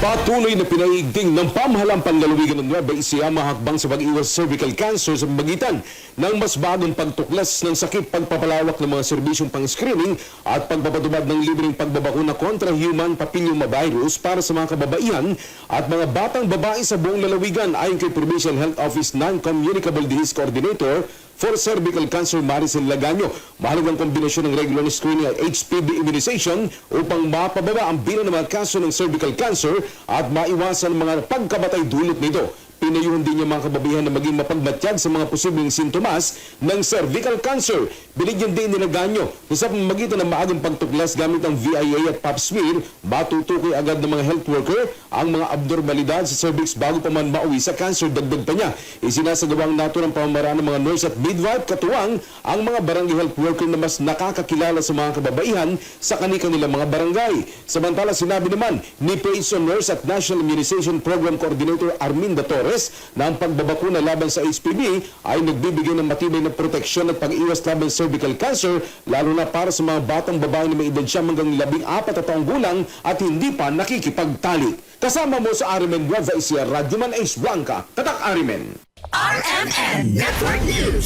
Patuloy na pinaigting ng pamahalang panlalawigan ng Nueva Ecija mahakbang sa pag-iwas cervical cancer sa pamamagitan ng mas bagong pagtuklas ng sakit, pagpapalawak ng mga serbisyong pang-screening at pagpapatubad ng libreng pagbabakuna kontra human papillomavirus para sa mga kababaihan at mga batang babae sa buong lalawigan ayon kay Provincial Health Office Non-Communicable Disease Coordinator for Cervical Cancer Maricel Laganyo. Mahalagang kombinasyon ng regular screening at HPV immunization upang mapababa ang bilang ng mga kaso ng cervical cancer at maiwasan ang mga pagkamatay dulot nito. Pinayuhan din niya mga kababaihan na maging mapagmatyag sa mga posibleng sintomas ng cervical cancer. Binigyan din ni Laganyo na sa pamamagitan ng maagang pagtuklas gamit ang VIA at pap smear, matutukoy agad ng mga health worker ang mga abnormalidad sa cervix bago pa man mauwi sa cancer. Dagdag pa niya, isinasagawang nato ng pamamaraan ng mga nurse at midwife katuwang ang mga barangay health worker na mas nakakakilala sa mga kababaihan sa kanilang mga barangay. Samantala, sinabi naman ni PACE Nurse at National Immunization Program Coordinator Arminda Torres na ang pagbabakuna laban sa HPV ay nagbibigay ng matibay na proteksyon at pag-iwas laban sa cervical cancer, lalo na para sa mga batang babae na may edad siyam hanggang 14 na taong gulang at hindi pa nakikipagtalik. Kasama mo sa RMN Nueva Ecija, Radyo Man Ace Blanca, Tatak RMN. RMN Network News.